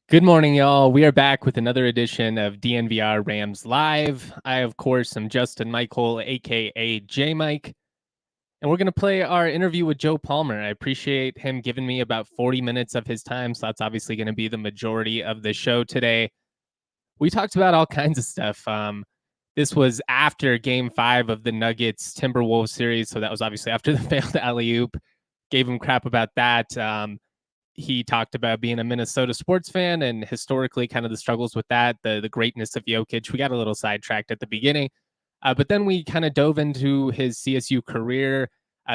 Good morning, y'all. We are back with another edition of DNVR Rams Live. I, of course, am Justin Michael, aka J Mike, and we're going to play our interview with Joe Palmer. I appreciate him giving me about 40 minutes of his time, so that's obviously going to be the majority of the show today. We talked about all kinds of stuff. This was after Game 5 of the Nuggets Timberwolves series, so that was obviously after the failed alley-oop. Gave him crap about that. He talked about being a Minnesota sports fan and historically kind of the struggles with that, the greatness of Jokic. We got a little sidetracked at the beginning, but then we kind of dove into his CSU career,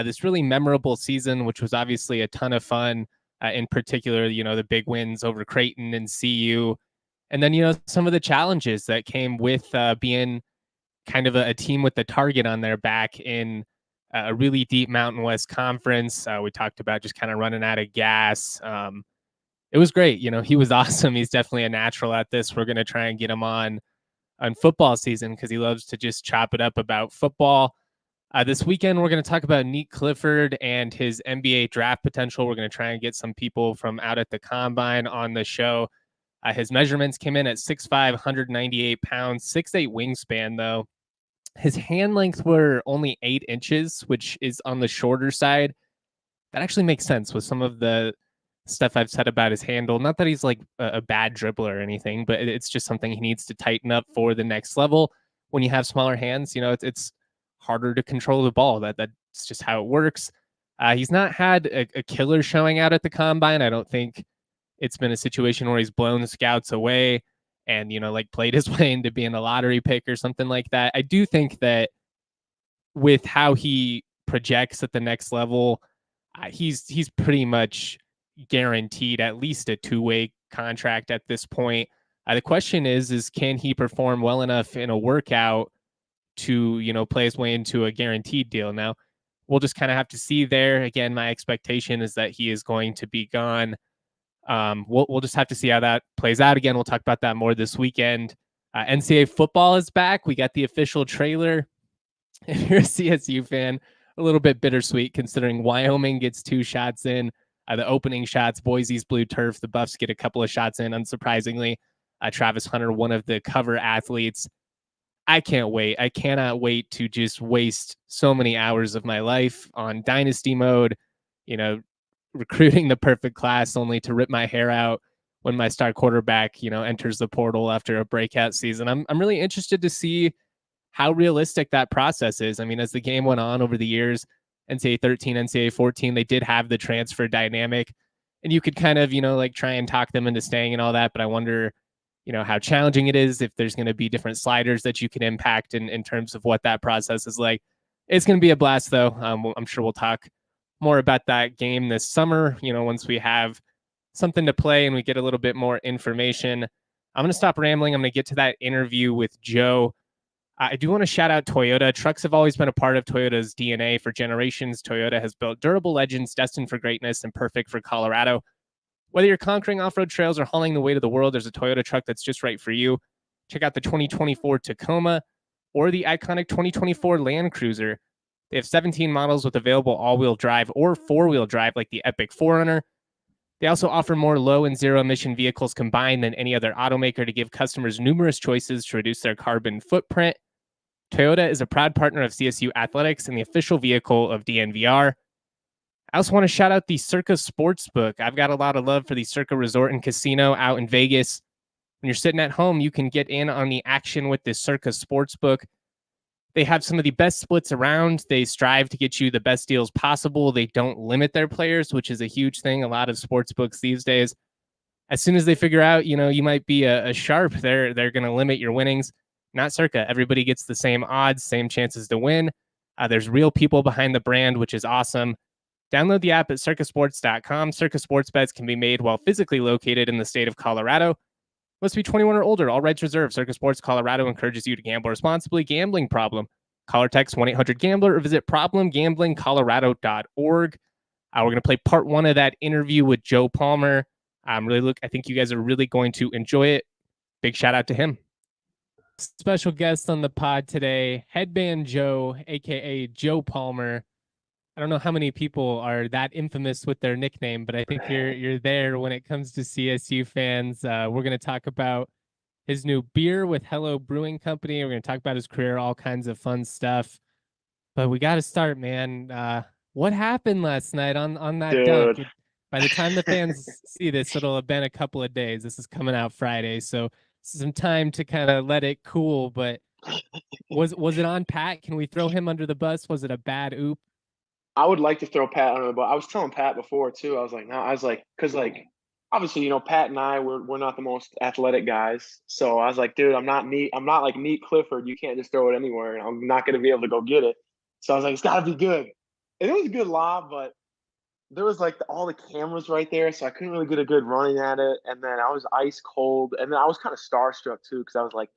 this really memorable season, which was obviously a ton of fun. In particular, the big wins over Creighton and CU, and then some of the challenges that came with being kind of a team with the target on their back in a really deep Mountain West conference. We talked about just kind of running out of gas. It was great. He was awesome. He's definitely a natural at this. We're going to try and get him on football season because he loves to just chop it up about football. This weekend, we're going to talk about Nick Clifford and his NBA draft potential. We're going to try and get some people from out at the combine on the show. His measurements came in at 6'5", 198 pounds, 6'8" wingspan, though. His hand length were only 8 inches, which is on the shorter side. That actually makes sense with some of the stuff I've said about his handle. Not that he's like a bad dribbler or anything, but it's just something he needs to tighten up for the next level. When you have smaller hands, it's harder to control the ball. That's just how it works. He's not had a killer showing out at the combine. I don't think it's been a situation where he's blown scouts away and played his way into being a lottery pick or something like that. I do think that with how he projects at the next level, he's pretty much guaranteed at least a 2-way contract at this point. The question is can he perform well enough in a workout to play his way into a guaranteed deal? Now we'll just kind of have to see there. Again, my expectation is that he is going to be gone. We'll just have to see how that plays out. Again, we'll talk about that more this weekend. NCAA football is back. We got the official trailer. If you're a CSU fan, a little bit bittersweet considering Wyoming gets 2 shots in. The opening shots, Boise's blue turf. The Buffs get a couple of shots in, unsurprisingly. Travis Hunter, one of the cover athletes. I can't wait. I cannot wait to just waste so many hours of my life on Dynasty mode, recruiting the perfect class only to rip my hair out when my star quarterback, enters the portal after a breakout season. I'm really interested to see how realistic that process is. I mean, as the game went on over the years, NCAA 13, NCAA 14, they did have the transfer dynamic, and you could kind of, try and talk them into staying and all that. But I wonder, how challenging it is, if there's going to be different sliders that you can impact in terms of what that process is like. It's going to be a blast, though. I'm sure we'll talk more about that game this summer, once we have something to play and we get a little bit more information. I'm going to stop rambling. I'm going to get to that interview with Joe. I do want to shout out Toyota. Trucks have always been a part of Toyota's DNA for generations. Toyota has built durable legends destined for greatness and perfect for Colorado. Whether you're conquering off-road trails or hauling the weight of the world, there's a Toyota truck that's just right for you. Check out the 2024 Tacoma or the iconic 2024 Land Cruiser. They have 17 models with available all-wheel drive or four-wheel drive like the Epic 4Runner. They also offer more low and zero-emission vehicles combined than any other automaker to give customers numerous choices to reduce their carbon footprint. Toyota is a proud partner of CSU Athletics and the official vehicle of DNVR. I also want to shout out the Circa Sportsbook. I've got a lot of love for the Circa Resort and Casino out in Vegas. When you're sitting at home, you can get in on the action with the Circa Sportsbook. They have some of the best splits around. They strive to get you the best deals possible. They don't limit their players, which is a huge thing. A lot of sports books these days, as soon as they figure out, you might be a sharp, they're going to limit your winnings. Not Circa. Everybody gets the same odds, same chances to win. There's real people behind the brand, which is awesome. Download the app at circasports.com. Circa sports bets can be made while physically located in the state of Colorado. Must be 21 or older. All rights reserved. Circa Sports Colorado encourages you to gamble responsibly. Gambling problem? Call or text 1-800-GAMBLER or visit problemgamblingcolorado.org. We're going to play part 1 of that interview with Joe Palmer. I think you guys are really going to enjoy it. Big shout out to him. Special guest on the pod today, Headband Joe, aka Joe Palmer. I don't know how many people are that infamous with their nickname, but I think you're there when it comes to CSU fans. We're going to talk about his new beer with Hello Brewing Company. We're going to talk about his career, all kinds of fun stuff. But we got to start, man. What happened last night on that dunk? Dude. By the time the fans see this, it'll have been a couple of days. This is coming out Friday, so some time to kind of let it cool. But was it on Pat? Can we throw him under the bus? Was it a bad oop? I would like to throw Pat under the bus. I was telling Pat before too. I was like, no, I was like, because obviously, Pat and I we're not the most athletic guys. So I was like, dude, I'm not neat. I'm not like Neat Clifford. You can't just throw it anywhere. And I'm not going to be able to go get it. So I was like, it's got to be good. And it was a good lob, but there was like all the cameras right there, so I couldn't really get a good running at it. And then I was ice cold, and then I was kind of starstruck too because I was like,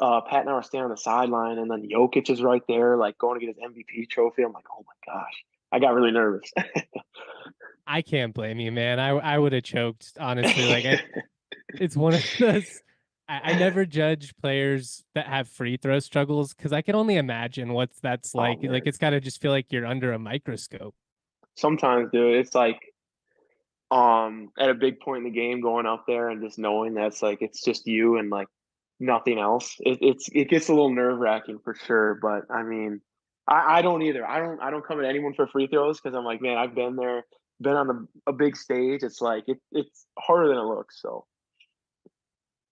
Pat and I were standing on the sideline, and then Jokic is right there, like going to get his MVP trophy. I'm like, oh my gosh, I got really nervous. I can't blame you, man. I would have choked, honestly. It's one of those. I never judge players that have free throw struggles because I can only imagine what that's Oh like. Like man, it's got to just feel like you're under a microscope. sometimes, dude, it's like at a big point in the game, going up there and just knowing that's like it's just you and like nothing else. It gets a little nerve wracking for sure. But I mean, I don't either. I don't come at anyone for free throws because I'm like, man, I've been there, been on a big stage. It's like it's harder than it looks. So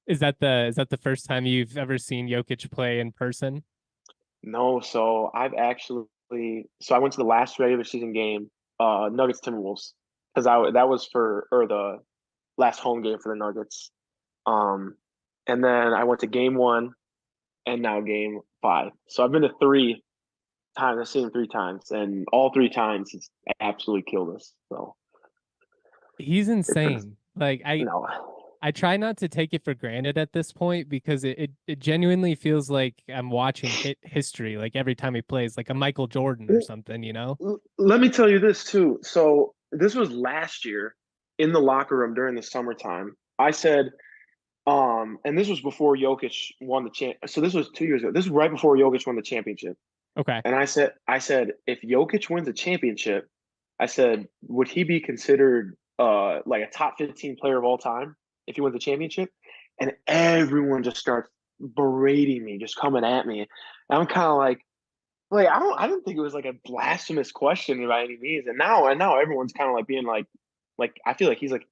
Is that the first time you've ever seen Jokic play in person? no, so I went to the last regular season game, Nuggets Timberwolves, because I that was for or the last home game for the Nuggets. Um, and then I went to game one and now game five. So I've been to three times. I've seen him three times, and all three times he's absolutely killed us. So He's it's been insane. Like no, I try not to take it for granted at this point because it genuinely feels like I'm watching history like every time he plays like a Michael Jordan or something, you know? let me tell you this too. So this was last year in the locker room during the summertime. I said, and this was before Jokic won the champ. So this was 2 years ago. This is right before Jokic won the championship. Okay. And I said, if Jokic wins a championship, I said, would he be considered like a top 15 player of all time if he wins a championship? And everyone just starts berating me, just coming at me. And I'm kind of like I didn't think it was like a blasphemous question by any means. And now everyone's kind of like being like I feel like he's like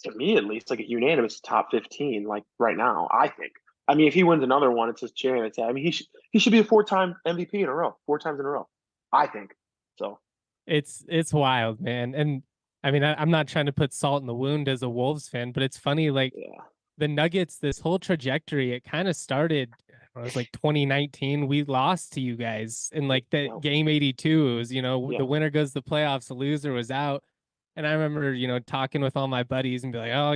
to me at least like a unanimous top 15 like right now, I think. I mean, if he wins another one, it's his chance. I mean, he should be a four-time MVP in a row, four times in a row, I think. So It's wild, man. And I mean, I'm not trying to put salt in the wound as a Wolves fan, but it's funny, like yeah, the Nuggets, this whole trajectory, it kind of started. It was like 2019. We lost to you guys in like the yeah, game 82. It was, yeah, the winner goes to the playoffs, the loser was out. And I remember, talking with all my buddies and be like, oh, I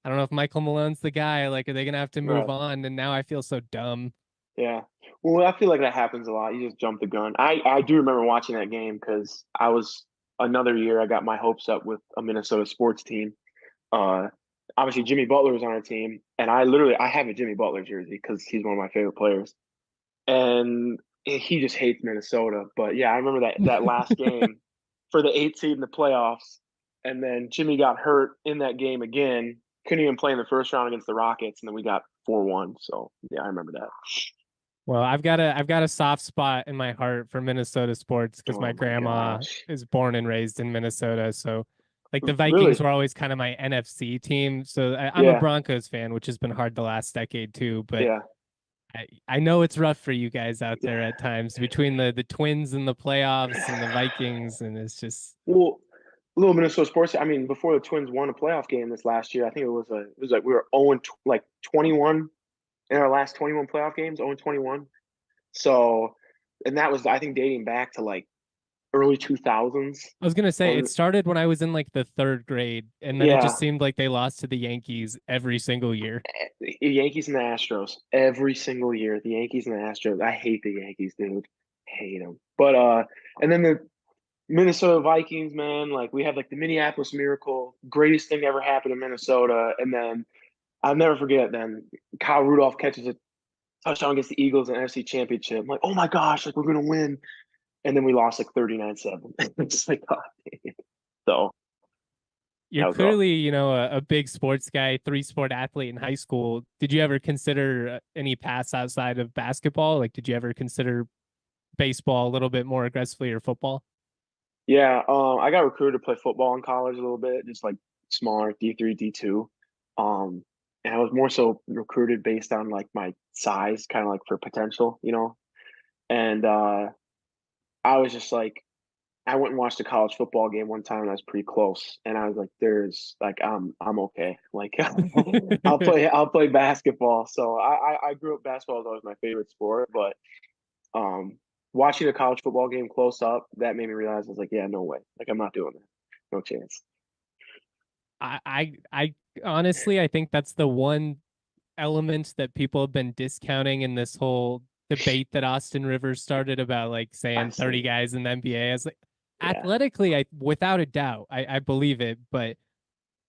don't know if Michael Malone's the guy. Like, are they gonna have to move right, on? And now I feel so dumb. yeah. Well, I feel like that happens a lot. You just jump the gun. I do remember watching that game because I was another year I got my hopes up with a Minnesota sports team. Uh, Obviously Jimmy Butler was on our team, and I have a Jimmy Butler jersey because he's one of my favorite players. And he just hates Minnesota. But yeah, I remember that last game for the 8 seed in the playoffs, and then Jimmy got hurt in that game again. Couldn't even play in the first round against the Rockets, and then we got 4-1. So yeah, I remember that. Well, I've got a soft spot in my heart for Minnesota sports because my Oh my grandma gosh, is born and raised in Minnesota. So like the Vikings really? were always kind of my NFC team. So I'm a Yeah, Broncos fan, which has been hard the last decade too. But yeah, I know it's rough for you guys out yeah. there at times between the Twins and the playoffs and the Vikings, and it's just Well, a little Minnesota sports. I mean, before the Twins won a playoff game this last year, I think it was like we were 0 like 21 in our last 21 playoff games, 0 21. So, and that was, I think, dating back to like early 2000s. I was gonna say it And started when I was in like the third grade, and then it just yeah, seemed like they lost to the Yankees every single year. the Yankees and the Astros every single year. The Yankees and the Astros. I hate the Yankees, dude. Hate them. But, and then the Minnesota Vikings, man, like we had like the Minneapolis Miracle, greatest thing ever happened in Minnesota. And then I'll never forget, then Kyle Rudolph catches a touchdown against the Eagles in the NFC Championship. I'm like, oh my gosh, like we're going to win. and then we lost like 39-7. It's like, God dang it. So You're that was rough. clearly, a big sports guy, three-sport athlete in high school. Did you ever consider any paths outside of basketball? Like, did you ever consider baseball a little bit more aggressively or football? Yeah, I got recruited to play football in college a little bit, just like smaller D3, D2. And I was more so recruited based on like my size, kind of like for potential. And I was just like, I went and watched a college football game one time and I was pretty close. And I was like, there's like I'm okay. Like I'll play basketball. So I grew up basketball was always my favorite sport, but um watching a college football game close up, that made me realize I was like, yeah, no way. Like I'm not doing that. No chance. I honestly, I think that's the one element that people have been discounting in this whole debate that Austin Rivers started about like I've saying 30 seen it. guys in the NBA. As like Yeah. athletically, I without a doubt, I believe it, but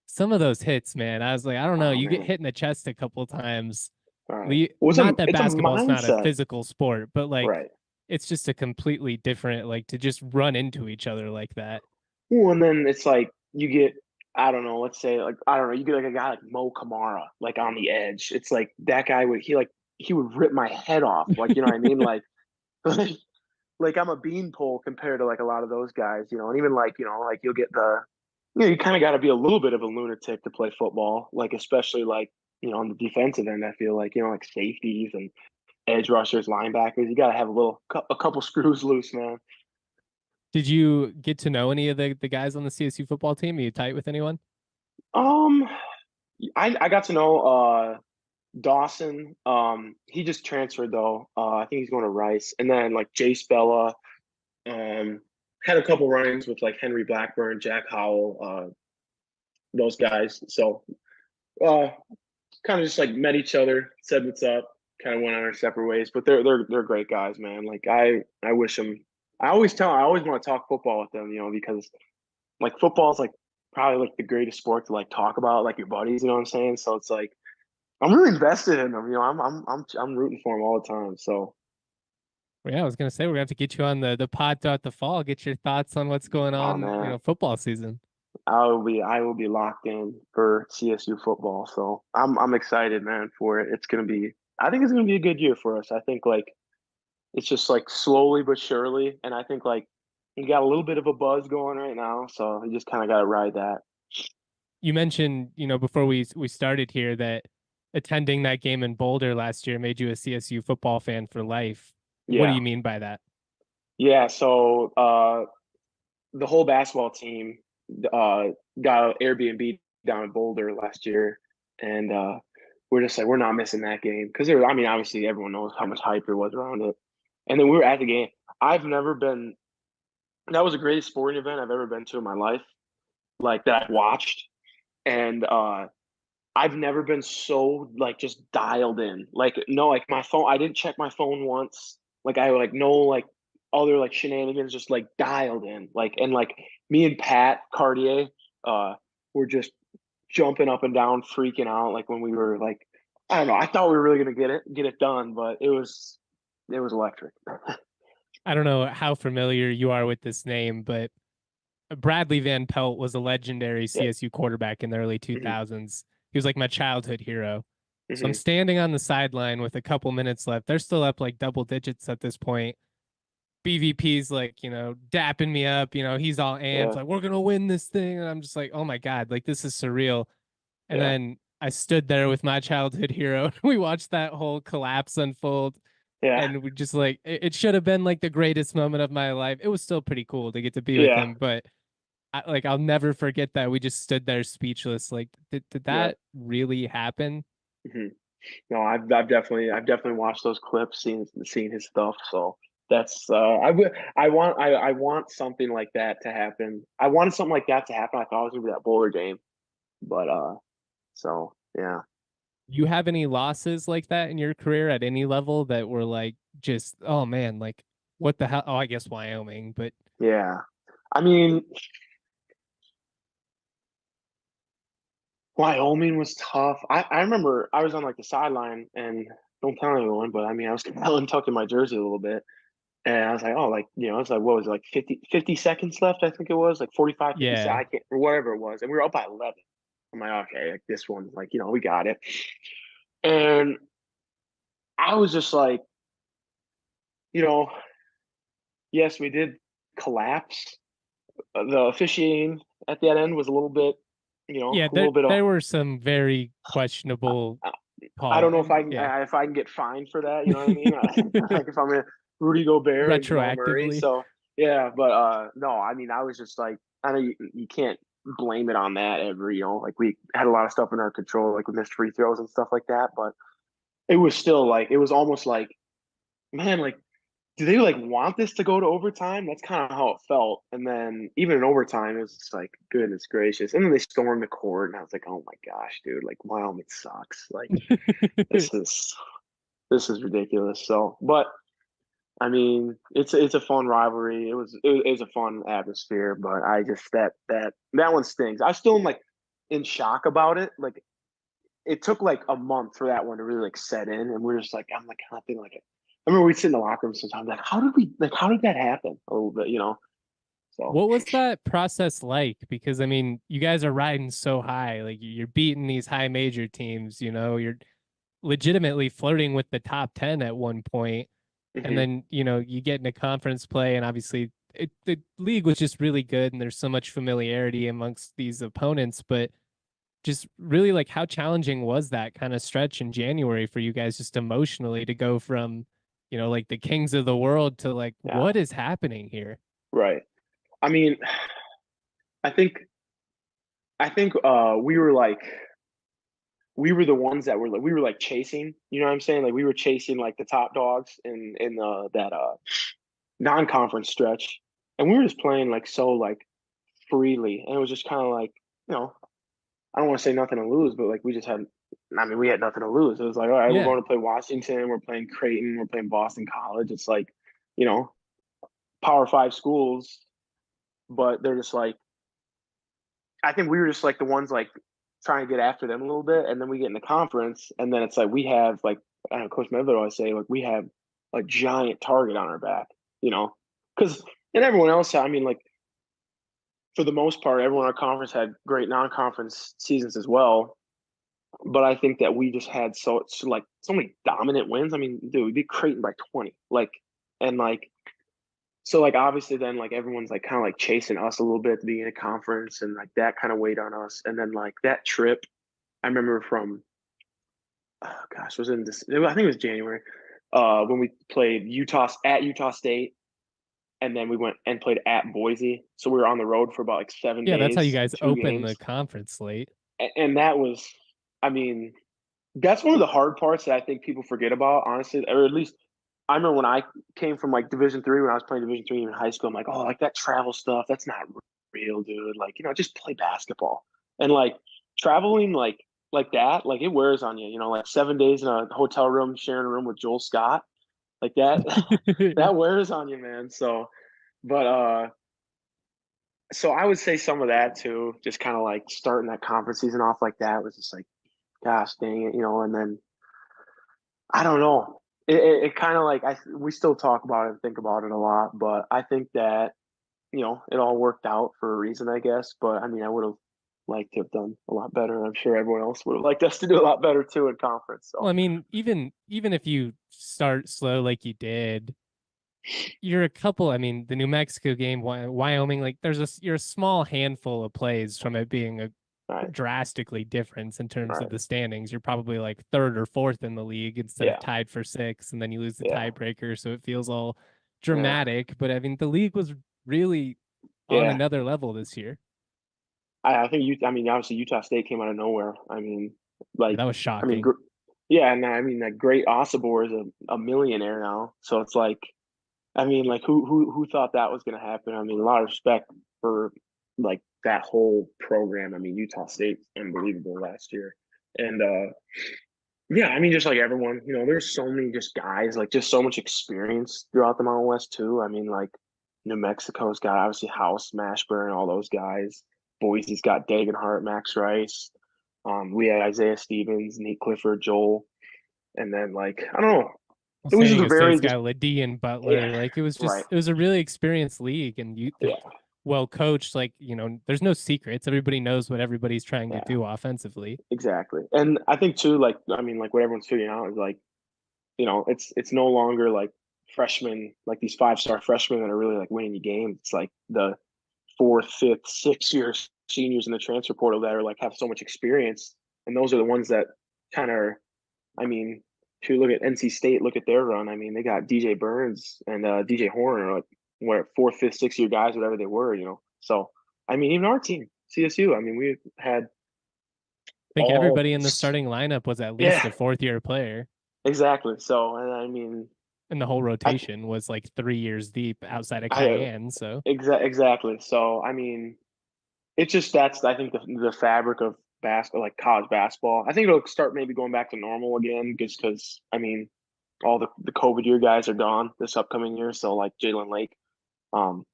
some of those hits, man, I was like, I don't know, Oh you get man. hit in the chest a couple times. All right. Well, Not that it's a basketball's not a mindset. physical sport, but like Right. it's just a completely different like to just run into each other like that. Well, and then it's like you get, I don't know, let's say like I don't know, you get like a guy like Mo Kamara, like on the edge. It's like that guy would he would rip my head off. Like, you know what I mean? Like like I'm a beanpole compared to like a lot of those guys. And even like you'll get you kind of got to be a little bit of a lunatic to play football, like especially like on the defensive end. I feel like like safeties and edge rushers, linebackers. You got to have a couple screws loose, man. Did you get to know any of the guys on the CSU football team? Are you tight with anyone? Um, I got to know Dawson. He just transferred though. I think he's going to Rice, and then like Jace Bella. Had a couple run-ins with like Henry Blackburn, Jack Howell, those guys. So uh, kind of just like met each other, said what's up, kind of went on our separate ways. But they're great guys, man. Like I wish them. I always want to talk football with them, because like football is like probably like the greatest sport to like talk about, like your buddies. You know what I'm saying? So it's like I'm really invested in them. I'm rooting for them all the time. So Well, yeah, I was gonna say we're gonna have to get you on the pod throughout the fall, get your thoughts on what's going oh on, man, football season. I will be locked in for CSU football. So I'm excited, man, for it. I think it's gonna be a good year for us. I think like it's just like slowly but surely, and I think like you got a little bit of a buzz going right now, so you just kind of got to ride that. You mentioned, before we started here that attending that game in Boulder last year made you a CSU football fan for life. What do Yeah, you mean by that? yeah. So the whole basketball team uh, got an Airbnb down in Boulder last year, and we're just like we're not missing that game because I mean, obviously everyone knows how much hype there was around it, and then we were at the game. I've never been. That was the greatest sporting event I've ever been to in my life, like that I've watched, and I've never been so like just dialed in. Like no, like my phone. I didn't check my phone once. Like I like no like other like shenanigans. Just like dialed in. Like and like me and Pat Cartier, were just jumping up and down, freaking out. Like when we were like, I don't know. I thought we were really gonna get it done, but it was electric. I don't know how familiar you are with this name, but Bradley Van Pelt was a legendary Yeah. CSU quarterback in the early Hmm. 2000s. He was like my childhood hero. So I'm Hmm. standing on the sideline with a couple minutes left. They're still up like double digits at this point. BVP's like, dapping me up, he's all amped, Yeah. like, we're gonna win this thing. And I'm just like, oh my God, like this is surreal. And Yeah. then I stood there with my childhood hero. We watched that whole collapse unfold. Yeah. And we just like it should have been like the greatest moment of my life. It was still pretty cool to get to be with Yeah. him, but I'll never forget that we just stood there speechless. Like, did Yeah. that really happen? Hmm. No, I've definitely watched those clips, seen his stuff. So that's I want something like that to happen. I wanted something like that to happen. I thought it was gonna be that Boulder game, but so yeah, You have any losses like that in your career at any level that were like just, oh man, like what the hell? Oh, I guess Wyoming, but yeah. I mean, Wyoming was tough. I remember I was on like the sideline and don't tell anyone, but I mean I was kind of tucking my jersey a little bit, And I was like, oh, like, it's like, what was it, like 50 seconds left? I think it was like 45, 50 Yeah. seconds, I can't, or whatever it was. And we were up by 11. I'm like, okay, like this one, like, we got it. And I was just like, you know, yes, we did collapse. The officiating at that end was a little bit, Yeah, a little bit of, there were some very questionable I I call. don't know if Yeah. if I can get fined for that. You know what I mean? Like if I'm a Rudy Gobert and Jamal Murray. Retroactively. So yeah, but no, I mean, I was just like, I know you can't blame it on that ever. Like we had a lot of stuff in our control, like we missed free throws and stuff like that. But it was still like, it was almost like, man, like, do they like want this to go to overtime? That's kind of how it felt. And then even in overtime, it was just like, goodness gracious. And then they stormed the court, and I was like, oh my gosh, dude, like Wyoming sucks. Like this is this is ridiculous. So, but I mean, it's a fun rivalry. It was a fun atmosphere, but I just that one stings. I still am like in shock about it. Like it took like a month for that one to really like set in, and we're just like, I'm like kind of thinking like, I remember we'd sit in the locker room sometimes like, how did that happen a little bit. So What was that process like? Because I mean, you guys are riding so high, like you're beating these high major teams, you're legitimately flirting with the top 10 at one point, and mhm. then, you get into conference play, and obviously the league was just really good, and there's so much familiarity amongst these opponents, but just really like how challenging was that kind of stretch in January for you guys just emotionally to go from, like the kings of the world to like, Yeah, what is happening here? right. I mean, I think we were the ones that were like we were like chasing, you know what I'm saying? Like we were chasing like the top dogs in that non-conference stretch, and we were just playing like so like freely, and it was just kind of like, you know I don't want to say nothing to lose, but like we just had, I mean, we had nothing to lose. It was like, all right, we're Yeah. going to play Washington, we're playing Creighton, we're playing Boston College. It's like, you know Power Five schools, but they're just like, I think we were just like the ones like trying to get after them a little bit, and then we get in the conference, and then it's like we have like, I don't know, Coach Medved always say like we have a giant target on our back, you know, because and everyone else, I mean, like for the most part, everyone in our conference had great non-conference seasons as well. But I think that we just had so many dominant wins. I mean, dude, we beat Creighton by 20, like, and like so like obviously then like everyone's like kind of like chasing us a little bit at the beginning of conference, and like that kind of weighed on us. And then like that trip, I remember from, oh gosh, was it in this? I think it was January, when we played Utah State, and then we went and played at Boise. So we were on the road for about like seven Yeah, that's how you days, guys two open the games, conference slate. and that was, I mean, that's one of the hard parts that I think people forget about, honestly, or at least I remember when I came from like Division 3, when I was playing Division 3 in high school. I'm like, oh, like that travel stuff, that's not real, dude. Like, just play basketball. And like traveling like that, like it wears on you. Like 7 days in a hotel room, sharing a room with Joel Scott, like that, that wears on you, man. So, but so I would say some of that too, just kind of like starting that conference season off like that was just like, gosh dang it, and then I don't know. It kind of like we still talk about it and think about it a lot, but I think that it all worked out for a reason, I guess. But I mean, I would have liked to have done a lot better. I'm sure everyone else would have liked us to do a lot better too in conference. Well, So I mean, even if you start slow like you did, you're a couple. I mean, the New Mexico game, Wyoming, like you're a small handful of plays from it being a right, drastically difference in terms of right, the standings. You're probably like third or fourth in the league instead of yeah, tied for sixth, and then you lose the yeah, tiebreaker, so it feels all yeah, dramatic. But I mean, the league was really on yeah. another level this year. I think I mean, obviously Utah State came out of nowhere. I mean, Yeah, like, that was I mean, shocking. yeah, and I mean, like, great Osibor is a millionaire now, so it's like, I mean, like who thought that was going to happen? I mean, a lot of respect for like that whole program. I mean, Utah State's unbelievable last year, and yeah, I mean, just like everyone, there's so many just guys, like just so much experience throughout the Mountain West too. I mean, like New Mexico's got obviously House, Mashburn, all those guys. Boise's got Dagenhart, Max Rice. We had Isaiah Stevens, Nate Clifford, Joel, and then like I don't know. Well, It was San just Diego a very State's just got Ladie and Butler. yeah, Like it was right. just it was a really experienced league, and they're Yeah, well coached. Like there's no secrets. Everybody knows what everybody's trying to yeah, do offensively. exactly. And I think too, like I mean, like what everyone's figuring out is like, it's no longer like freshmen, like these 5-star freshmen that are really like winning the game. It's like the fourth, fifth, 6 year seniors in the transfer portal that are like have so much experience, and those are the ones that kind of, I mean, if you look at NC State, look at their run. I mean, they got DJ Burns and DJ Horn are like what fourth, fifth, 6 year guys, whatever they were. So I mean, even our team, CSU. I mean, we had I think all everybody in the starting lineup was at least yeah, a fourth year player, exactly. So and I mean, and the whole I rotation was like 3 years deep outside of I Cayenne. So exactly. So I mean, it's just that's I think the fabric of basketball, like college basketball. I think it'll start maybe going back to normal again, just because I mean all the COVID year guys are gone this upcoming year. So like Jalen Lake, um,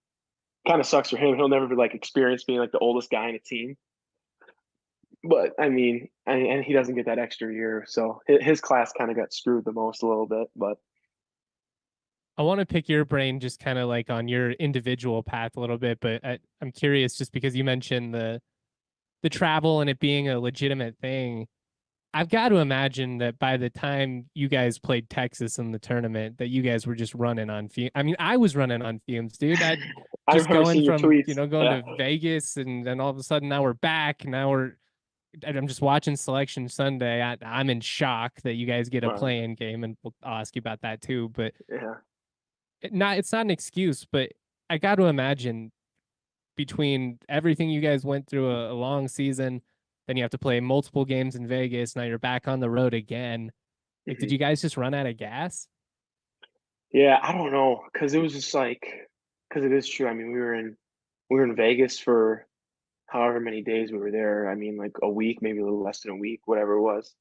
kind of sucks for him. He'll never be like experience being like the oldest guy in a team. But I mean, and he doesn't get that extra year, so his class kind of got screwed the most a little bit. But I want to pick your brain just kind of like on your individual path a little bit, but I'm curious just because you mentioned the travel and it being a legitimate thing. I've got to imagine that by the time you guys played Texas in the tournament, that you guys were just running on fumes. I mean, I was running on fumes, dude. I I just remember going seeing your from, tweets. going Yeah, to Vegas and then all of a sudden now we're back. And I'm just watching Selection Sunday. I'm in shock that you guys get a right. play-in game, and I'll ask you about that too. But Yeah. it's not an excuse, but I got to imagine between everything you guys went through a long season, then you have to play multiple games in Vegas. Now you're back on the road again. Like, did Mhm. you guys just run out of gas? Yeah, I don't know, because it was just like, because it is true. I mean, we were in Vegas for however many days we were there. I mean, like a week, maybe a little less than a week, whatever it was.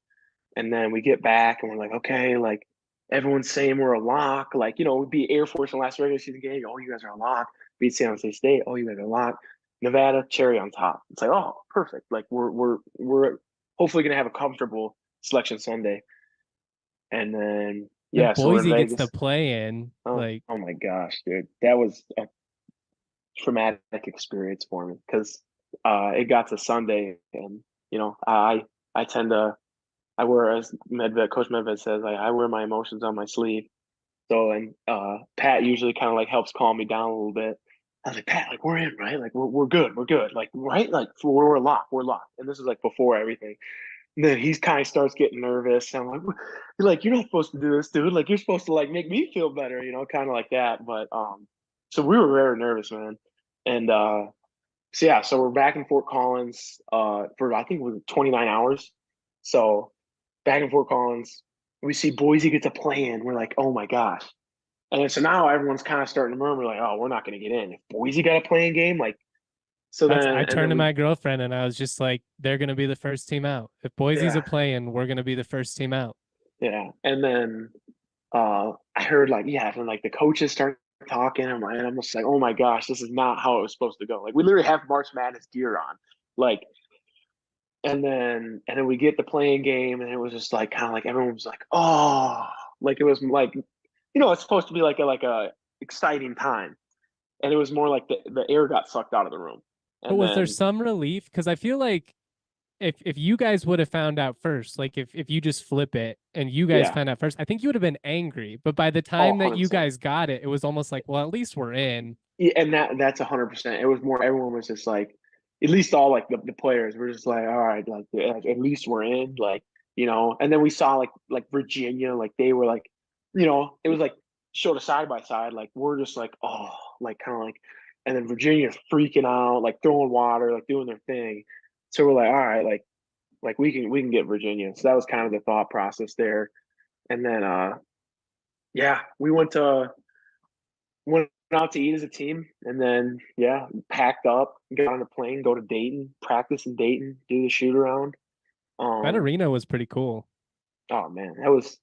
And then we get back and we're like, okay, like everyone's saying we're a lock. Like, we beat Air Force in the last regular season game. Oh, you guys are a lock. Beat San Jose State. Oh, you guys are a lock. Nevada, cherry on top. It's like, oh, perfect. Like we're hopefully gonna have a comfortable selection Sunday. And then Then yeah, so we're in Boise gets the Vegas. play in. Oh, Like, oh my gosh, dude. That was a traumatic experience for me because it got to Sunday and I tend to I wear, as Coach Medved says, I wear my emotions on my sleeve. So, and Pat usually kind of like helps calm me down a little bit. I was like, Pat, like we're in, right? Like we're good, we're good. Like right, like we're locked, we're locked. And this is like before everything. And then he kind of starts getting nervous. And I'm like, you're not supposed to do this, dude. Like you're supposed to like make me feel better, kind of like that. But so we were very nervous, man. And so yeah, so we're back in Fort Collins for I think it was 29 hours. So back in Fort Collins. We see Boise gets a play in. We're like, oh my gosh. And then, so now everyone's kind of starting to murmur, like, oh, we're not going to get in. If Boise got a playing game, like, so that's then, I and turned then to we, my girlfriend and I was just like, they're gonna be the first team out. If Boise's yeah, a play-in, we're gonna be the first team out. yeah. And then I heard, like, yeah, and like the coaches start talking. And I'm just like, oh my gosh, this is not how it was supposed to go. Like, we literally have March Madness gear on. Like, and then we get the playing game, and it was just like kind of like everyone was like, oh, like it was like it's supposed to be like a exciting time, and it was more like the air got sucked out of the room, But and was there then some relief? Because I feel like if you guys would have found out first, like if you just flip it and you guys yeah, found out first, I think you would have been angry. But by the oh, time that you 100%. guys got it, it was almost like, well, at least we're in. Yeah, and that's 100%. It was more everyone was just like, at least all like the players were just like, all right, like at least we're in, like and then we saw like Virginia, like they were like, it was like showed a side by side, like we're just like, oh, like kind of like, and then Virginia freaking out, like throwing water, like doing their thing. So we're like, all right, like we can get Virginia. So that was kind of the thought process there. And then yeah, we went out to eat as a team, and then yeah, packed up, got on a plane, go to Dayton, practice in Dayton, do the shoot around. That Um, arena was pretty cool. oh man, it was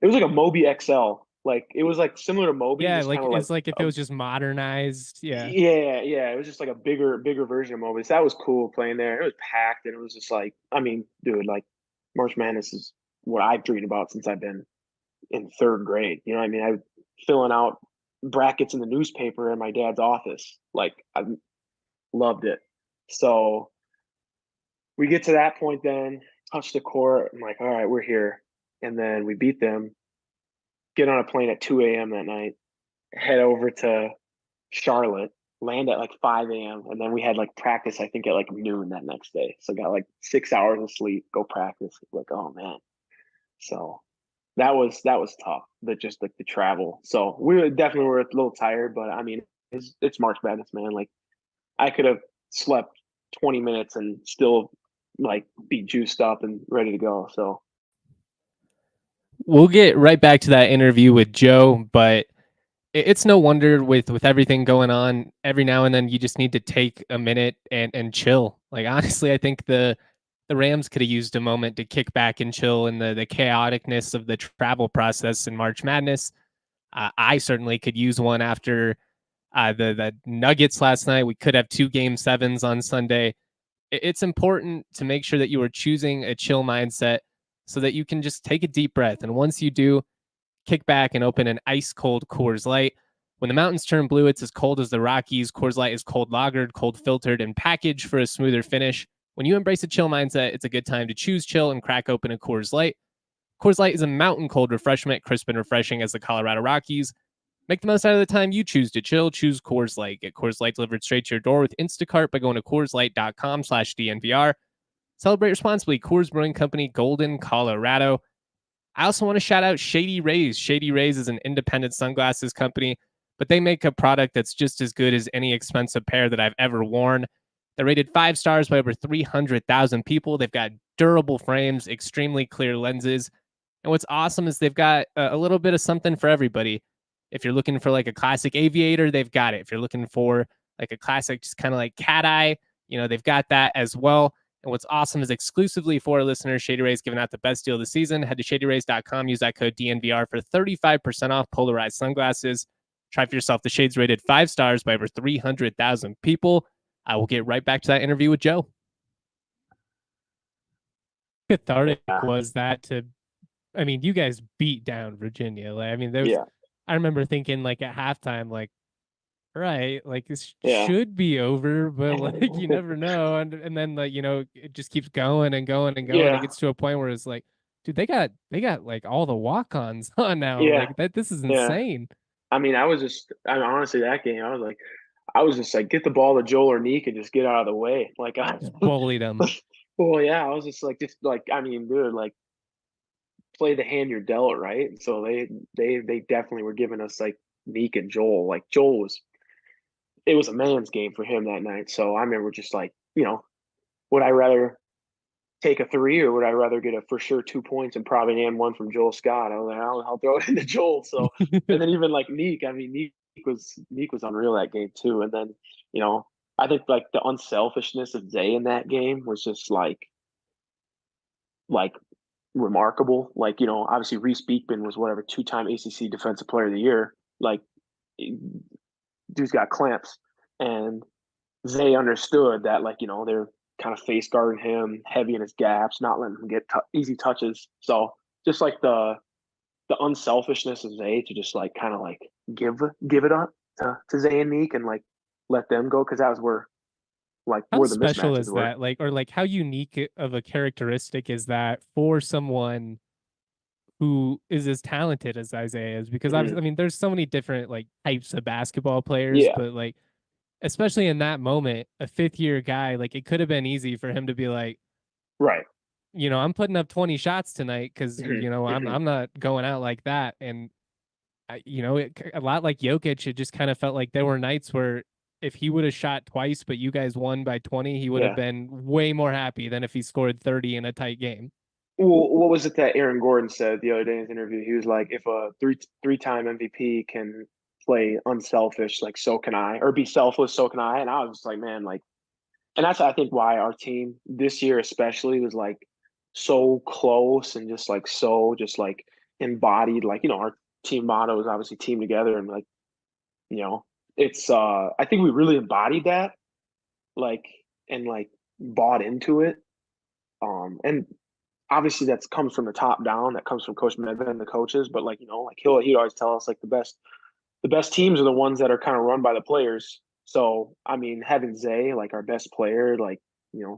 like a Moby XL. Like it was like similar to Moby, Yeah, just like kind of like it's like if it a, was just modernized. Yeah. yeah, yeah. It was just like a bigger version of Moby. So that was cool playing there. It was packed, and it was just like, I mean, dude, like March Madness is what I've dreamed about since I've been in third grade. You know what I mean? I was filling out brackets in the newspaper in my dad's office. Like I loved it. So we get to that point then, touch the court. I'm like, all right, we're here. And then we beat them, get on a plane at 2 a.m. that night, head over to Charlotte, land at like 5 a.m. And then we had like practice, I think at like noon that next day. So got like 6 hours of sleep, go practice. Like, oh man. So that was tough. But just like the travel. So we definitely were a little tired, but I mean, it's March Madness, man. Like I could have slept 20 minutes and still like be juiced up and ready to go. So We'll get right back to that interview with Joe, but it's no wonder with everything going on. Every now and then, you just need to take a minute and chill. Like honestly, I think the Rams could have used a moment to kick back and chill in the chaoticness of the travel process in March Madness. I certainly could use one after the Nuggets last night. We could have 2 Game 7s on Sunday. It's important to make sure that you are choosing a chill mindset so that you can just take a deep breath. And once you do, kick back and open an ice cold Coors Light. When the mountains turn blue, it's as cold as the Rockies. Coors Light is cold lagered, cold filtered, and packaged for a smoother finish. When you embrace a chill mindset, it's a good time to choose chill and crack open a Coors Light. Coors Light is a mountain cold refreshment, crisp and refreshing as the Colorado Rockies. Make the most out of the time you choose to chill. Choose Coors Light. Get Coors Light delivered straight to your door with Instacart by going to CoorsLight.com/DNVR. Celebrate responsibly. Coors Brewing Company, Golden, Colorado. I also want to shout out Shady Rays. Shady Rays is an independent sunglasses company, but they make a product that's just as good as any expensive pair that I've ever worn. They're rated 5 stars by over 300,000 people. They've got durable frames, extremely clear lenses. And what's awesome is they've got a little bit of something for everybody. If you're looking for like a classic aviator, they've got it. If you're looking for like a classic, just kind of like cat eye, they've got that as well. And what's awesome is exclusively for our listeners, Shady Rays giving out the best deal of the season. Head to shadyrays.com, use that code DNVR for 35% off polarized sunglasses. Try for yourself. The Shades rated 5 stars by over 300,000 people. I will get right back to that interview with Joe. Cathartic was that you guys beat down Virginia. Like, I mean, I remember thinking like at halftime, like, right, like this should be over, but like you never know. And then like, it just keeps going and going and going. Yeah. It gets to a point where it's like, dude, they got like all the walk-ons on now. Yeah. Like this is insane. I mean, honestly, that game, I was just like, get the ball to Joel or Neek and just get out of the way. Like I Just bullied them. well, yeah, I was just like, I mean, dude, like play the hand you're dealt, right? So they definitely were giving us like Neek and Joel. Like it was a man's game for him that night. So I remember just like, would I rather take a three or would I rather get a for sure 2 points and probably and one from Joel Scott? I was like, I'll throw it into Joel. So and then even like Neek, I mean Neek was unreal that game too. And then, I think like the unselfishness of Zay in that game was just like remarkable. Like, obviously Reese Beekman was whatever 2-time ACC Defensive Player of the Year. Like, dude's got clamps, and Zay understood that, like, they're kind of face guarding him, heavy in his gaps, not letting him get easy touches. So just like the unselfishness of Zay to just like kind of like give it up to Zay and Neek and like let them go, because that was where How the special mismatches is were. that? Like, or like how unique of a characteristic is that for someone who is as talented as Isaiah is? Because obviously, I mean, there's so many different like types of basketball players, but like especially in that moment, a 5th-year guy, like it could have been easy for him to be like, Right. I'm putting up 20 shots tonight because I'm not going out like that. And a lot like Jokic, it just kind of felt like there were nights where if he would have shot twice, but you guys won by 20, he would have been way more happy than if he scored 30 in a tight game. Well, what was it that Aaron Gordon said the other day in his interview? He was like, if a three-time MVP can play unselfish, like so can I, or be selfless, so can I. And I was just like, man, like, and that's I think why our team this year especially was like so close and just like so just like embodied. Like, our team motto is obviously team together, and like, it's I think we really embodied that, like, and like bought into it. And obviously that comes from the top down. That comes from Coach Medved and the coaches. But like like he'd always tell us like the best teams are the ones that are kind of run by the players. So I mean, having Zay like our best player, like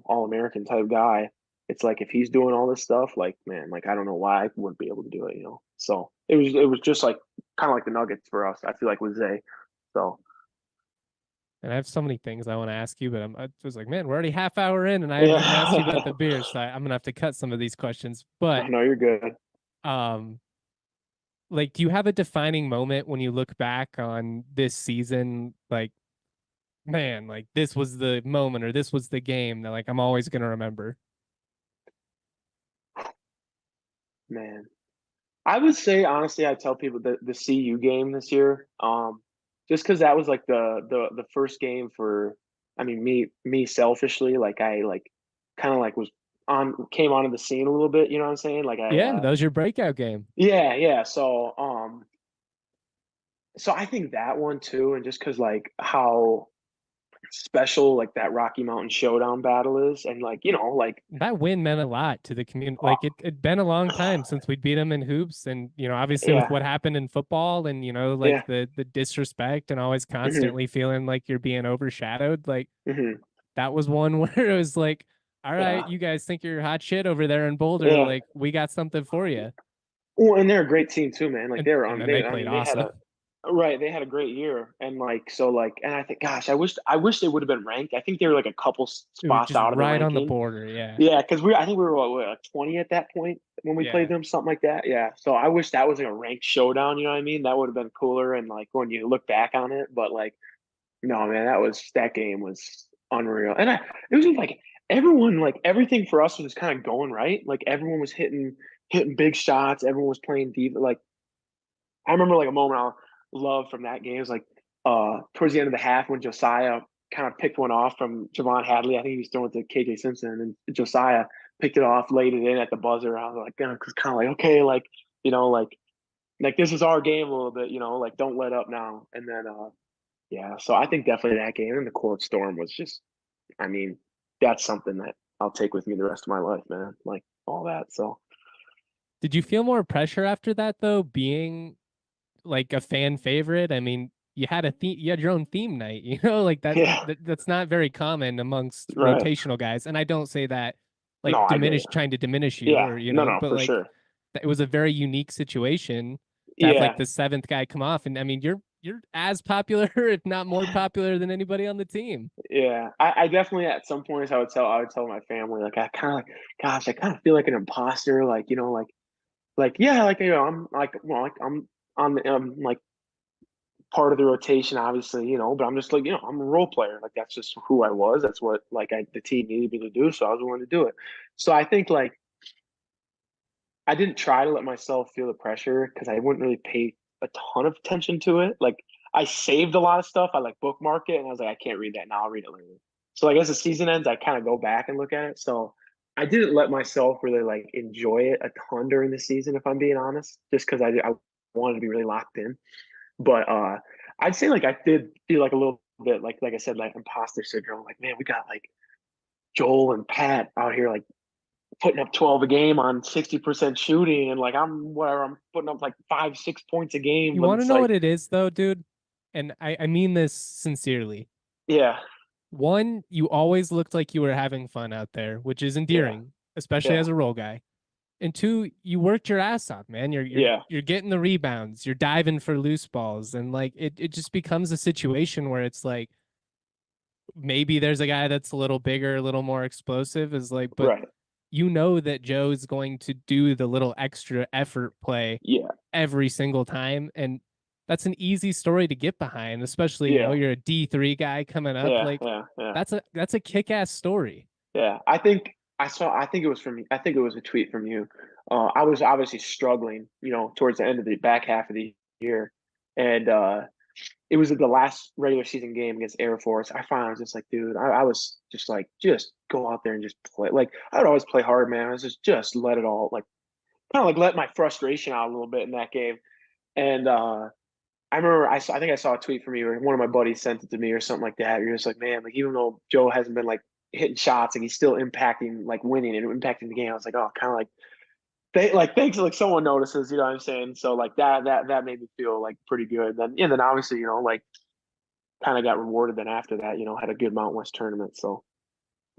All American type guy, it's like if he's doing all this stuff, like man, like I don't know why I wouldn't be able to do it. So it was just like kind of like the Nuggets for us. I feel like with Zay. So And I have so many things I want to ask you, but I was like, man, we're already half hour in, and I haven't even asked you about yeah, the beer, so I'm gonna have to cut some of these questions. I But know you're good. um, like, do you have a defining moment when you look back on this season? Like, man, like this was the moment, or this was the game that like I'm always gonna remember. Man, I would say honestly, I tell people that the CU game this year, just because that was like the first game for, I mean, me selfishly, like I like kind of like was on came onto the scene a little bit. You know what I'm saying? Like Yeah, that was your breakout game. yeah. So I think that one too, and just because like how special like that Rocky Mountain Showdown battle is, and like like That win meant a lot to the community. uh, Like it'd been a long time since we'd beat them in hoops, and obviously with yeah, what happened in football, and like yeah, the disrespect and always hmm constantly feeling like you're being overshadowed. Like hmm that was one where it was like, all right, yeah, you guys think you're hot shit over there in Boulder, yeah. like we got something for you. Well, and they're a great team too, man. Like And they were and on. then they I played mean, they had awesome. a right. They had a great year, and like so, like, and I think, gosh, I wish they would have been ranked. I think they were like a couple It was spots just out of the right on the ranking. border. Yeah. Yeah, because I think we were like 20 at that point when we played Yeah. them, something like that. Yeah. So I wish that was like a ranked showdown. You know what I mean? That would have been cooler, and like when you look back on it. But like, no, man, that game was unreal, and it was just like everyone, like everything for us was kind of going right. Like everyone was hitting big shots. Everyone was playing deep. Like I remember like a moment I love from that game is like towards the end of the half when Josiah kind of picked one off from Javon Hadley. I think he was throwing it to KJ Simpson, and Josiah picked it off, laid it in at the buzzer. I was like, kind of like, okay, like you know, like this is our game a little bit, like don't let up now. And then yeah, so I think definitely that game and the court storm was just, I mean, that's something that I'll take with me the rest of my life, man. Like all that. So Did you feel more pressure after that though, being like a fan favorite? I mean, you had your own theme night, like yeah, that's not very common amongst right. rotational guys. And I don't say that No, like I get it. trying to diminish you Yeah, or no, but for like sure. it was a very unique situation to have like Yeah, the seventh guy come off. And I mean, you're as popular, if not more popular than anybody on the team. yeah. I definitely at some points I would tell my family like I kind of like, gosh, I kind of feel like an imposter, like like yeah, like I'm like well, like I'm on the like part of the rotation, obviously, but I'm just like, I'm a role player. Like that's just who I was. That's what like the team needed me to do. So I was willing to do it. So I think like I didn't try to let myself feel the pressure because I wouldn't really pay a ton of attention to it. Like I saved a lot of stuff. I like bookmark it and I was like, I can't read that now. I'll read it later. So like as the season ends, I kind of go back and look at it. So I didn't let myself really like enjoy it a ton during the season, if I'm being honest, just because I wanted to be really locked in. But I'd say like I did feel like a little bit like I said, like imposter syndrome. Like, man, we got like Joel and Pat out here like putting up 12 a game on 60% shooting, and like I'm putting up like 5-6 points a game, You but want to it's know like what it is though, dude? And I mean this sincerely. yeah, One, you always looked like you were having fun out there, which is yeah, endearing, especially yeah, as a role guy. And two, you worked your ass off, man. yeah, You're getting the rebounds, you're diving for loose balls, and like it just becomes a situation where it's like maybe there's a guy that's a little bigger, a little more explosive, is like, but right, that Joe's going to do the little extra effort play yeah, every single time. And that's an easy story to get behind, especially, yeah, you're a D3 guy coming up. yeah, Like yeah, yeah, that's a kick-ass story. yeah. I think it was from I think it was a tweet from you. I was obviously struggling, towards the end of the back half of the year, and it was the last regular season game against Air Force. I finally was just like, dude, I was just like, just go out there and just play. Like I would always play hard, man. I was just let it all like kind of like let my frustration out a little bit in that game. And I remember I think I saw a tweet from you or one of my buddies sent it to me or something like that. You're just like, man, like even though Joe hasn't been like hitting shots and he's still impacting, like winning and impacting the game. I was like, oh, kind of like thanks, like someone notices, you know what I'm saying? So like that made me feel like pretty good. Then obviously, like kind of got rewarded then after that, had a good Mountain West tournament. So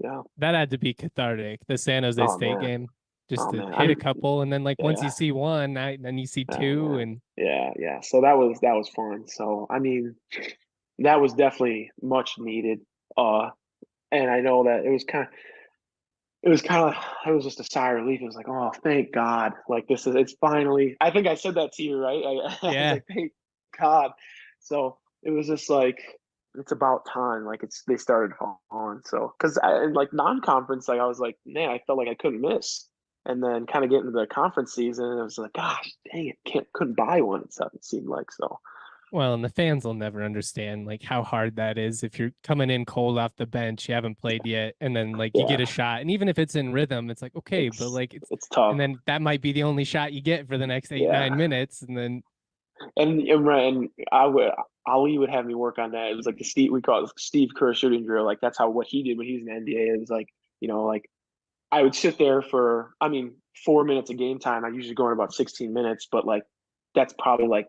yeah. That had to be cathartic. The San Jose Oh State man. game, just Oh to man. hit a couple, and then like once you Yeah. see one, then you see Oh two, man. and Yeah. So that was fun. So I mean, that was definitely much needed. And I know that it was just a sigh of relief. It was like, oh, thank God. Like it's finally, I think I said that to you, right? I was yeah, like, thank God. So it was just like, it's about time. Like they started on. So, cause like non-conference, like I was like, man, I felt like I couldn't miss. And then kind of getting into the conference season, it was like, gosh, dang it, couldn't buy one. It seemed like so. well, and the fans will never understand like how hard that is if you're coming in cold off the bench, you haven't played yet, and then like you get Yeah, a shot, and even if it's in rhythm, it's like okay, but it's like it's tough. and then that might be the only shot you get for the next eight, Yeah, 9 minutes, and then and Ali would have me work on that. It was like we call it Steve Kerr shooting drill. Like that's what he did when he was in the NBA. It was like, like I would sit there for, I mean, 4 minutes of game time. I usually go in about 16 minutes, but like that's probably like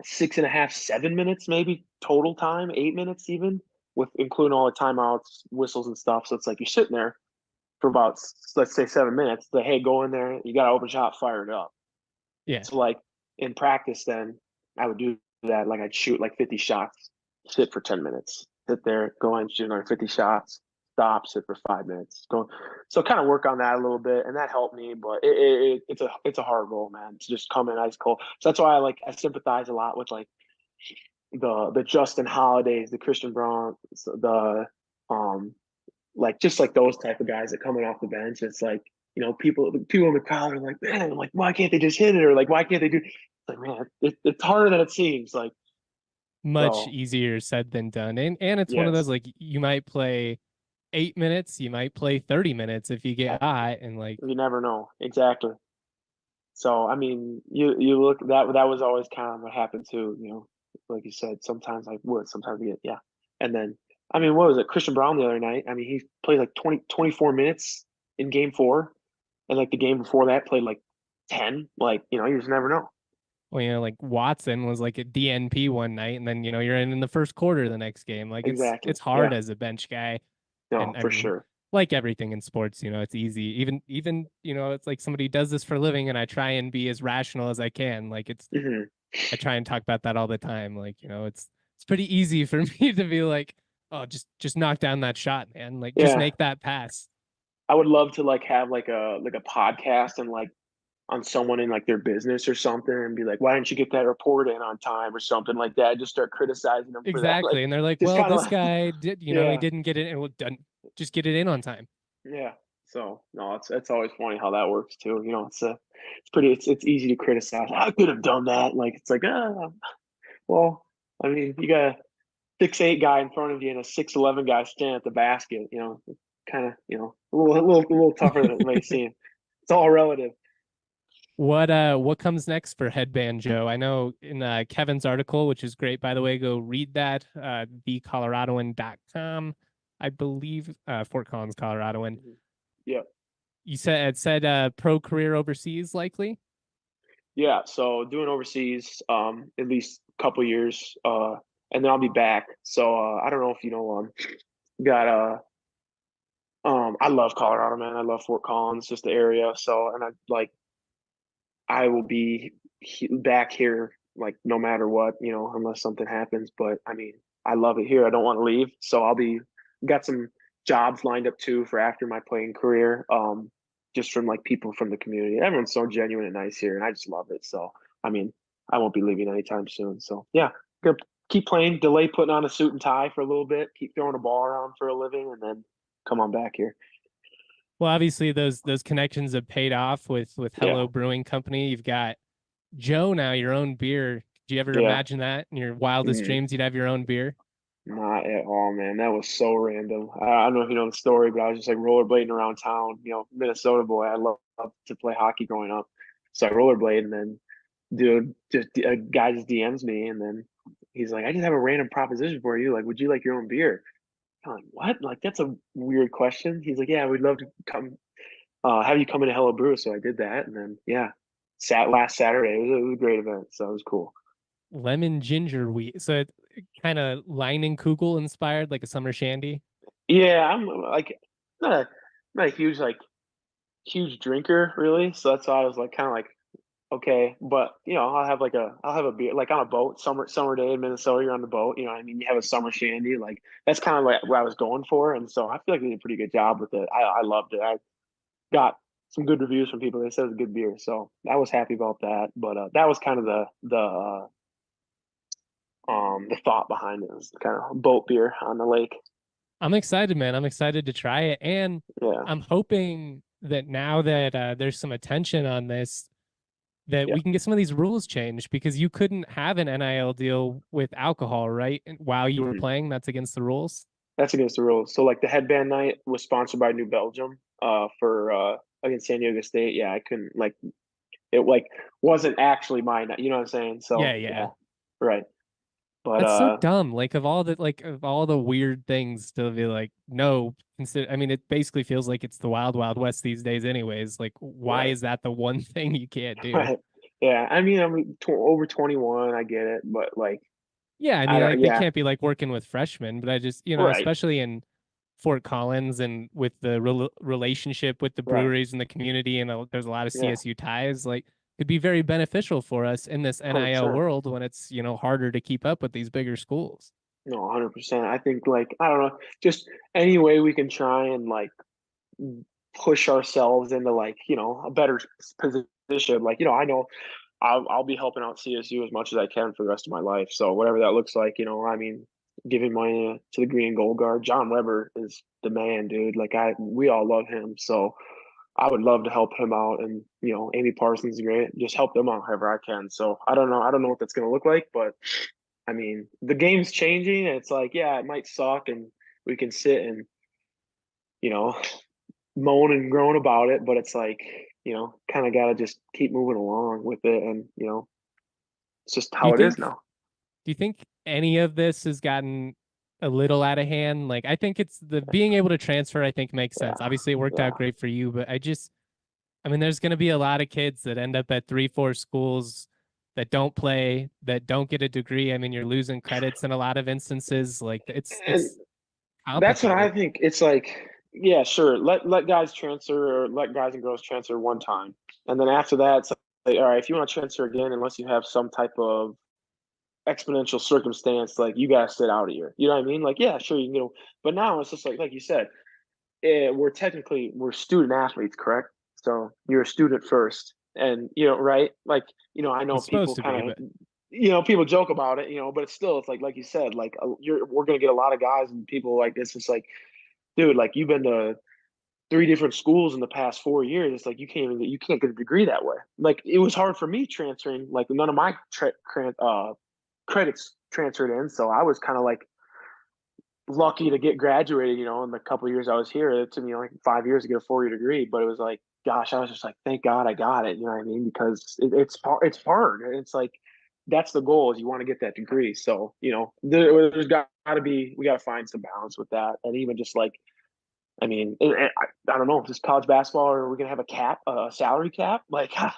6.5, 7 minutes maybe total time, 8 minutes even, with including all the timeouts, whistles and stuff. So it's like you're sitting there for about, let's say, 7 minutes. It's like, hey, go in there, you got to open shot, fire it up. yeah, So like in practice, then I would do that. Like I'd shoot like 50 shots, sit for 10 minutes, sit there, go and shoot another 50 shots, stop, sit for 5 minutes, go. So kind of work on that a little bit, and that helped me. But it's a hard role, man, to just come in ice cold. So that's why I sympathize a lot with like the Justin Holidays, the Christian Braun, the like just like those type of guys that coming off the bench. It's like, people in the crowd are like, man, like why can't they just hit it, or like why can't they do? It's like, man, it's harder than it seems. Like much so, easier said than done, and it's one of those yes, like you might play 8 minutes, you might play 30 minutes if you get hot, and like you never know exactly. So I mean, you look that was always kind of what happened too. Like you said, sometimes I would, sometimes I get yeah, and then I mean, what was it? Christian Brown the other night. I mean, he played like 24 minutes in game four, and like the game before that played like 10. Like you just never know. well, like Watson was like a DNP one night, and then you're in the first quarter the next game. Like Exactly. it's hard Yeah. as a bench guy, No, and I for mean, sure. like everything in sports, it's easy. Even it's like somebody does this for a living, and I try and be as rational as I can. Like Hmm. I try and talk about that all the time. Like it's pretty easy for me to be like, oh, just knock down that shot, man. Like just Yeah. make that pass. I would love to like have like a podcast and like on someone in like their business or something and be like, why didn't you get that report in on time or something like that? Just start criticizing them for that. Like Exactly. And they're like, just well, kind of this like guy did, he yeah. didn't get it and well done. Just get it in on time. Yeah. So no, it's always funny how that works too. It's easy to criticize. I could have done that. Like it's like, well, I mean, you got a 6'8" guy in front of you and a 6'11" guy standing at the basket. Kind of, a little tougher than it may seem. It's all relative. What comes next for Headband Joe? I know in Kevin's article, which is great by the way, go read that, thecoloradoan.com, I believe, Fort Collins, Coloradoan. Mhm. Yeah. You said pro career overseas likely. Yeah. So doing overseas, at least a couple years, and then I'll be back. So I don't know if got I love Colorado, man. I love Fort Collins, just the area. So, and I will be back here, like no matter what, unless something happens. But I mean, I love it here. I don't want to leave. So got some jobs lined up too for after my playing career. Just from like people from the community. Everyone's so genuine and nice here, and I just love it. So, I mean, I won't be leaving anytime soon. So, yeah, gonna keep playing, delay putting on a suit and tie for a little bit, keep throwing a ball around for a living, and then come on back here. Well, obviously those connections have paid off with Yeah. Hello Brewing Company. You've got Joe now, your own beer. Do you ever Yeah. imagine that in your wildest Mm. dreams you'd have your own beer? Not at all, man. That was so random. I don't know if you know the story, but I was just like rollerblading around town. Minnesota boy. I love to play hockey growing up, so I rollerblade, and then dude, just a guy just DMs me, and then he's like, "I just have a random proposition for you. Like, would you like your own beer?" I'm like, what? Like, that's a weird question. He's like, yeah, we'd love to have you come into Hello Brew. So I did that. And then, yeah, last Saturday, it was a great event. So it was cool. Lemon ginger wheat. So it kind of Leinenkugel inspired, like a summer shandy. Yeah, I'm like, not a, not a huge, huge drinker, really. So that's why I was like, kind of like, okay, but I'll have a beer like on a boat, summer day in Minnesota. You're on the boat, you know what I mean? You have a summer shandy, like that's kind of like what I was going for, and so I feel like we did a pretty good job with it. I loved it. I got some good reviews from people. They said it was a good beer, so I was happy about that. But that was kind of the thought behind it, was kind of boat beer on the lake. I'm excited, man. I'm excited to try it. And Yeah, I'm hoping that now that there's some attention on this, that yeah. we can get some of these rules changed because you couldn't have an NIL deal with alcohol, right? While you were Mhm. playing, that's against the rules. That's against the rules. So like the headband night was sponsored by New Belgium for against San Diego State. Yeah, I couldn't like it like wasn't actually mine. You know what I'm saying? Yeah, So yeah. yeah, right. But That's so dumb. Of all the weird things to be like, no, consider I mean, it basically feels like it's the wild, wild west these days anyways. Like, why right, is that the one thing you can't do? right. Yeah, I mean, over 21. I get it, but like, Yeah, I I mean, don't. like they Yeah, can't be like working with freshmen, but I just, right, especially in Fort Collins and with the relationship with the right. breweries and the community, and there's a lot of Yeah, CSU ties. Like, could be very beneficial for us in this 100%. NIL world when it's harder to keep up with these bigger schools. No, 100%. I think like I don't know, just any way we can try and like push ourselves into like a better position. Like I know I'll be helping out CSU as much as I can for the rest of my life. So whatever that looks like, I mean, giving money to the green and gold guard. John Weber is the man, dude. Like we all love him. So I would love to help him out, and Amy Parsons is great. Just help them out however I can. So I don't know. I don't know what that's gonna look like, but I mean, the game's changing. And it's like, yeah, it might suck, and we can sit and you know moan and groan about it, but it's like kind of got to just keep moving along with it, and it's just Do you how it is think now. do you think any of this has gotten a little out of hand? Like, I think it's the being able to transfer, I think makes Yeah, sense. Obviously, it worked yeah. out great for you, but I mean, there's going to be a lot of kids that end up at 3, 4 schools that don't play, that don't get a degree. I mean, you're losing credits in a lot of instances. Like, And it's that's what I complicated. think. It's like, yeah, sure, let guys transfer, or let guys and girls transfer one time, and then after that, it's like, all right, if you want to transfer again, unless you have some type of exponential circumstance, like you gotta sit out a year. You know what I mean? Like, yeah, sure, you can get. But now it's just like you said, we're student athletes, correct? So you're a student first, and right? Like, I know It's supposed people to be, kind of, but people joke about it, but it's still, it's like you said, like we're gonna get a lot of guys and people like this. It's like, dude, like you've been to three different schools in the past 4 years. It's like you can't get a degree that way. Like it was hard for me transferring. Like none of my credits transferred in, so I was kind of like lucky to get graduated, in the couple of years I was here. It took me like 5 years to get a 4-year degree, but it was like, gosh, I was just like, thank God I got it. You know what I mean? Because it's hard. It's hard. It's like that's the goal, is you want to get that degree. So there's got to be, we got to find some balance with that, and even just like, I mean, I don't know, just college basketball, or we're gonna have a cap, a salary cap, like, well,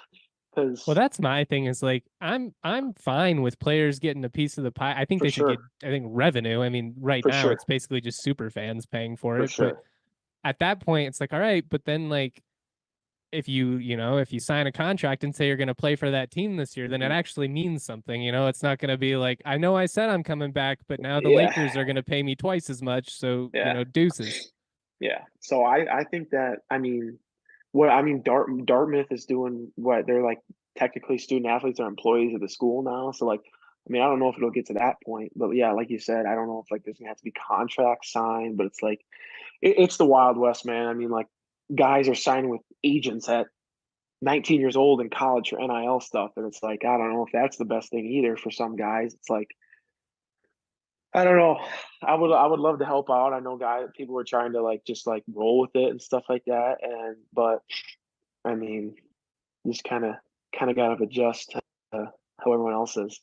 because that's my thing is like, I'm fine with players getting a piece of the pie. I think for they should get, sure, I think, revenue. I mean, right for now sure, it's basically just super fans paying for for it. But sure, at that point, it's like, all right, but then like, if you sign a contract and say you're going to play for that team this year, then it hmm, actually means something. It's not going to be like, I know I said I'm coming back, but now the yeah, Lakers are going to pay me twice as much. So, yeah. deuces. Yeah. So I think that, I mean, Dartmouth is doing what, they're like technically student athletes are employees of the school now. So like, I mean, I don't know if it'll get to that point, but yeah, like you said, I don't know if like there's gonna have to be contracts signed, but it's like it's the Wild West, man. I mean, like guys are signing with agents at 19 years old in college for NIL stuff, and it's like I don't know if that's the best thing either for some guys. It's like I don't know. I would love to help out. I know people were trying to like just like roll with it and stuff like that. But I mean, just kind of gotta adjust to how everyone else is.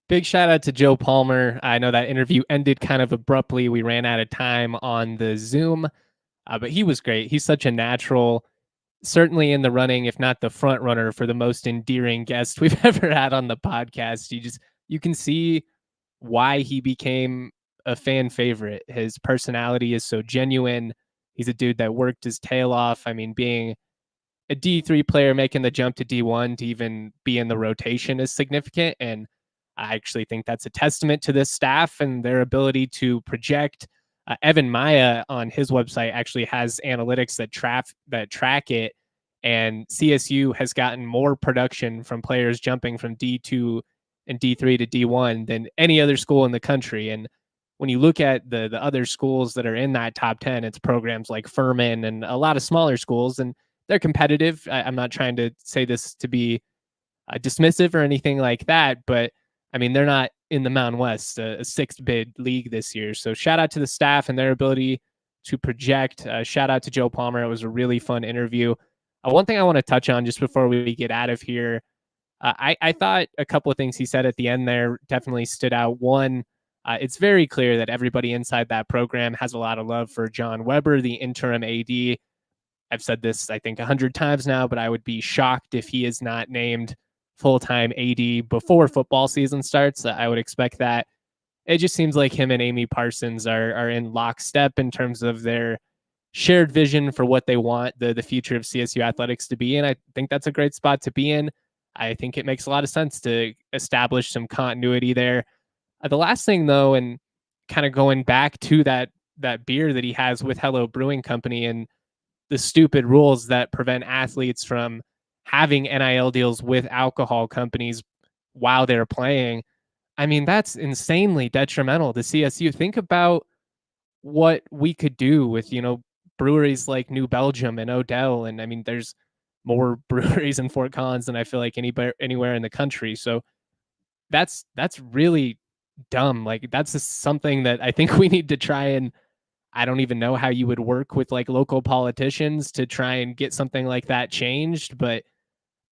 Big shout out to Joe Palmer. I know that interview ended kind of abruptly. We ran out of time on the Zoom, but he was great. He's such a natural, certainly in the running, if not the front runner for the most endearing guest we've ever had on the podcast. You can see why he became a fan favorite. His personality is so genuine. He's a dude that worked his tail off. I mean, being a D3 player making the jump to D1 to even be in the rotation is significant. And I actually think that's a testament to this staff and their ability to project. Evan Maya on his website actually has analytics that track it. And CSU has gotten more production from players jumping from D2 and D3 to D1 than any other school in the country. And when you look at the other schools that are in that top 10, it's programs like Furman and a lot of smaller schools, and they're competitive. I'm not trying to say this to be dismissive or anything like that, but I mean, they're not in the Mountain West, a sixth bid league this year. So shout out to the staff and their ability to project. Shout out to Joe Palmer. It was a really fun interview. One thing I want to touch on just before we get out of here, I thought a couple of things he said at the end there definitely stood out. One, it's very clear that everybody inside that program has a lot of love for John Weber, the interim AD. I've said this, I think, 100 times now, but I would be shocked if he is not named full-time AD before football season starts. I would expect that. It just seems like him and Amy Parsons are in lockstep in terms of their shared vision for what they want the future of CSU athletics to be. And I think that's a great spot to be in. I think it makes a lot of sense to establish some continuity there. The last thing, though, and kind of going back to that beer that he has with Hello Brewing Company and the stupid rules that prevent athletes from having NIL deals with alcohol companies while they're playing. I mean, that's insanely detrimental to CSU. Think about what we could do with, breweries like New Belgium and Odell. And I mean, there's more breweries in Fort Collins than I feel like anywhere in the country. So that's really dumb. Like that's just something that I think we need to try, and I don't even know how you would work with like local politicians to try and get something like that changed. But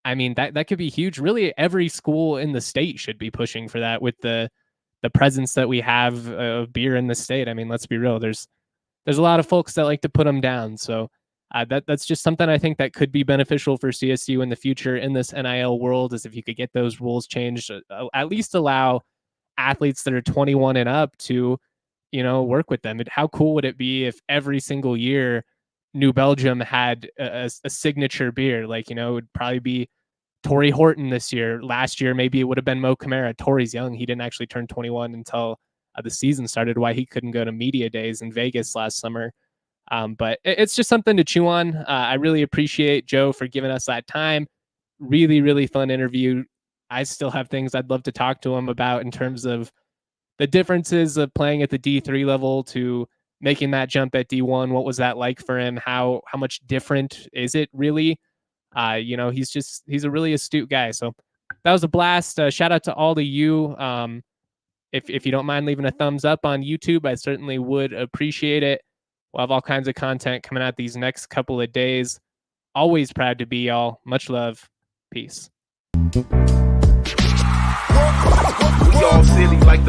I mean, that could be huge. Really, every school in the state should be pushing for that with the presence that we have of beer in the state. I mean, let's be real. There's a lot of folks that like to put them down. So that's just something I think that could be beneficial for CSU in the future in this NIL world, is if you could get those rules changed, at least allow athletes that are 21 and up to, work with them. How cool would it be if every single year New Belgium had a signature beer? Like, it would probably be Torrey Horton this year. Last year, maybe it would have been Mo Camara. Torrey's young. He didn't actually turn 21 until the season started, why he couldn't go to media days in Vegas last summer. But it's just something to chew on. I really appreciate Joe for giving us that time. Really, really fun interview. I still have things I'd love to talk to him about in terms of the differences of playing at the D3 level to making that jump at D1. What was that like for him? How much different is it really? He's a really astute guy. So that was a blast. Shout out to all of you. If you don't mind leaving a thumbs up on YouTube, I certainly would appreciate it. We'll have all kinds of content coming out these next couple of days. Always proud to be y'all. Much love. Peace. We all silly like